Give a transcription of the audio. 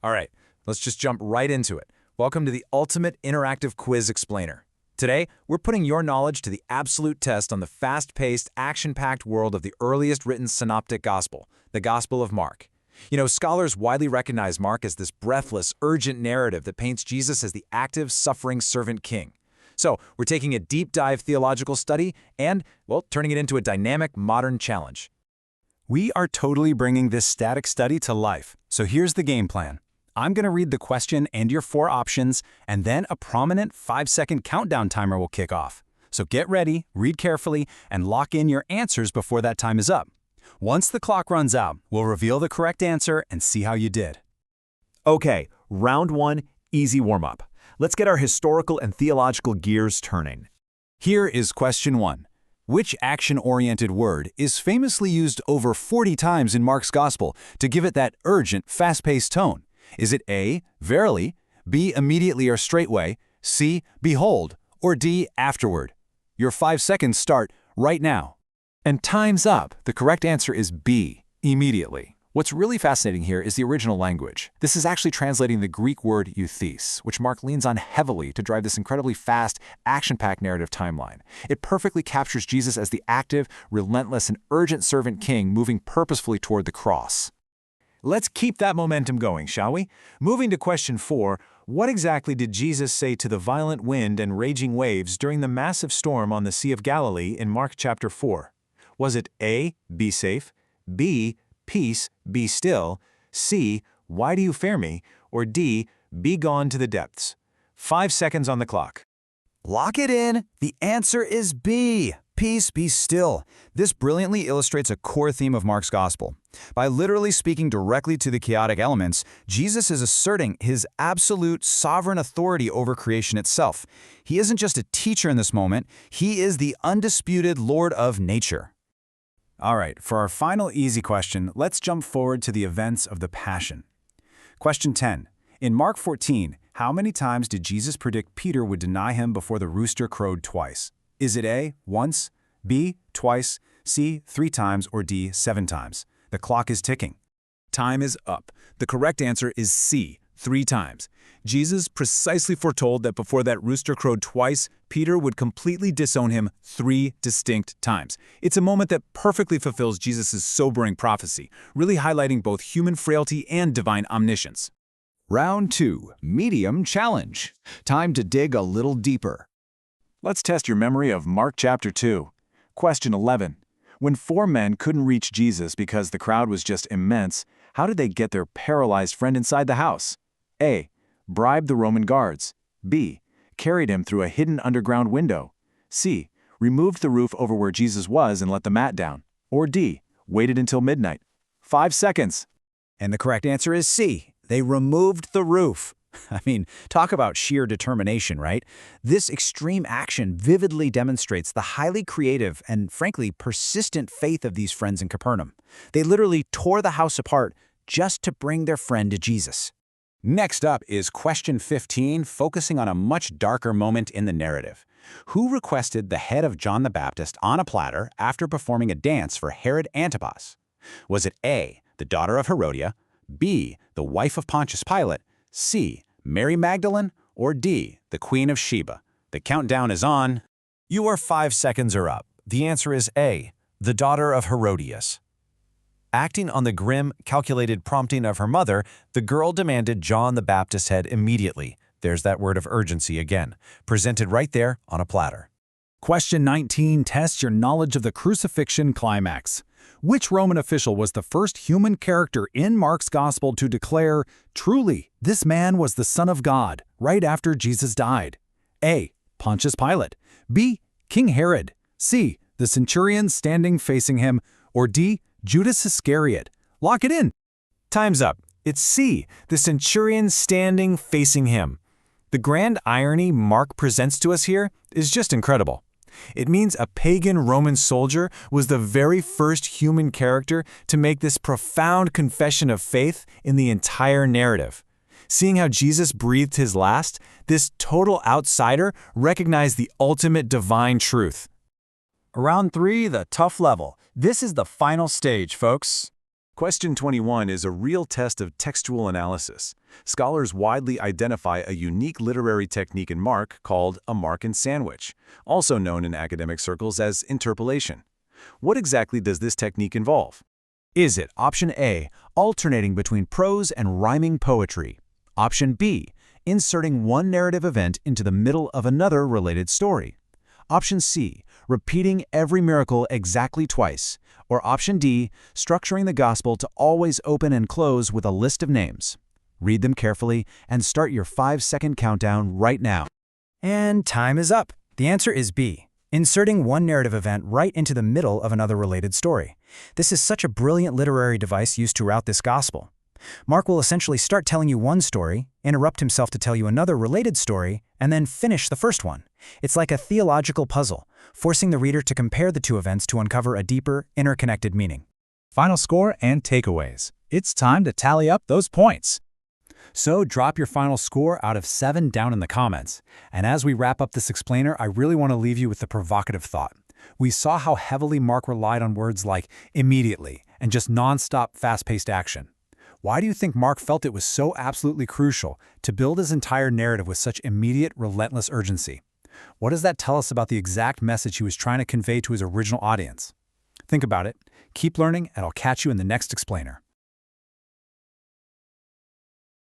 All right, let's just jump right into it. Welcome to the ultimate interactive quiz explainer. Today, we're putting your knowledge to the absolute test on the fast-paced, action-packed world of the earliest written synoptic gospel, the Gospel of Mark. You know, scholars widely recognize Mark as this breathless, urgent narrative that paints Jesus as the active, suffering servant king. So, we're taking a deep dive theological study and, well, turning it into a dynamic, modern challenge. We are totally bringing this static study to life. So here's the game plan. I'm going to read the question and your 4 options, and then a prominent 5-second countdown timer will kick off. So get ready, read carefully, and lock in your answers before that time is up. Once the clock runs out, we'll reveal the correct answer and see how you did. Okay, round 1, easy warm-up. Let's get our historical and theological gears turning. Here is question 1. Which action-oriented word is famously used over 40 times in Mark's Gospel to give it that urgent, fast-paced tone? Is it A, verily, B, immediately or straightway, C, behold, or D, afterward? Your 5 seconds start right now. And time's up. The correct answer is B, immediately. What's really fascinating here is the original language. This is actually translating the Greek word euthes, which Mark leans on heavily to drive this incredibly fast, action-packed narrative timeline. It perfectly captures Jesus as the active, relentless, and urgent servant king moving purposefully toward the cross. Let's keep that momentum going, shall we? Moving to question 4, what exactly did Jesus say to the violent wind and raging waves during the massive storm on the Sea of Galilee in Mark chapter 4? Was it A, be safe, B, peace, be still, C, why do you fear me, or D, be gone to the depths? 5 seconds on the clock. Lock it in. The answer is B. Peace, be still. This brilliantly illustrates a core theme of Mark's Gospel. By literally speaking directly to the chaotic elements, Jesus is asserting his absolute sovereign authority over creation itself. He isn't just a teacher in this moment, he is the undisputed Lord of nature. All right, for our final easy question, let's jump forward to the events of the Passion. Question 10. In Mark 14, how many times did Jesus predict Peter would deny him before the rooster crowed twice? Is it A, once, B, twice, C, 3 times, or D, 7 times? The clock is ticking. Time is up. The correct answer is C, 3 times. Jesus precisely foretold that before that rooster crowed twice, Peter would completely disown him 3 distinct times. It's a moment that perfectly fulfills Jesus' sobering prophecy, really highlighting both human frailty and divine omniscience. Round 2, medium challenge. Time to dig a little deeper. Let's test your memory of Mark chapter 2. Question 11. When 4 men couldn't reach Jesus because the crowd was just immense, how did they get their paralyzed friend inside the house? A, bribed the Roman guards. B, carried him through a hidden underground window. C, removed the roof over where Jesus was and let the mat down. Or D, waited until midnight. 5 seconds. And the correct answer is C. They removed the roof. I mean, talk about sheer determination, right? This extreme action vividly demonstrates the highly creative and, frankly, persistent faith of these friends in Capernaum. They literally tore the house apart just to bring their friend to Jesus. Next up is question 15, focusing on a much darker moment in the narrative. Who requested the head of John the Baptist on a platter after performing a dance for Herod Antipas? Was it A, the daughter of Herodias, B, the wife of Pontius Pilate, C, Mary Magdalene, or D, the Queen of Sheba? The countdown is on. Your 5 seconds are up. The answer is A, the daughter of Herodias. Acting on the grim, calculated prompting of her mother, the girl demanded John the Baptist's head immediately. There's that word of urgency again, presented right there on a platter. Question 19 tests your knowledge of the crucifixion climax. Which Roman official was the first human character in Mark's Gospel to declare, "Truly, this man was the Son of God," right after Jesus died? A, Pontius Pilate. B, King Herod. C, the centurion standing facing him. Or D, Judas Iscariot. Lock it in. Time's up. It's C, the centurion standing facing him. The grand irony Mark presents to us here is just incredible. It means a pagan Roman soldier was the very first human character to make this profound confession of faith in the entire narrative. Seeing how Jesus breathed his last, this total outsider recognized the ultimate divine truth. Round 3, the tough level. This is the final stage, folks. Question 21 is a real test of textual analysis. Scholars widely identify a unique literary technique in Mark called a Markan sandwich, also known in academic circles as interpolation. What exactly does this technique involve? Is it option A, alternating between prose and rhyming poetry? Option B, inserting one narrative event into the middle of another related story? Option C, repeating every miracle exactly twice? Or option D, structuring the gospel to always open and close with a list of names? Read them carefully and start your 5-second countdown right now. And time is up. The answer is B, inserting one narrative event right into the middle of another related story. This is such a brilliant literary device used throughout this gospel. Mark will essentially start telling you one story, interrupt himself to tell you another related story, and then finish the first one. It's like a theological puzzle, forcing the reader to compare the two events to uncover a deeper, interconnected meaning. Final score and takeaways. It's time to tally up those points. So drop your final score out of 7 down in the comments. And as we wrap up this explainer, I really want to leave you with the provocative thought. We saw how heavily Mark relied on words like immediately and just non-stop fast-paced action. Why do you think Mark felt it was so absolutely crucial to build his entire narrative with such immediate, relentless urgency? What does that tell us about the exact message he was trying to convey to his original audience? Think about it, keep learning, and I'll catch you in the next explainer.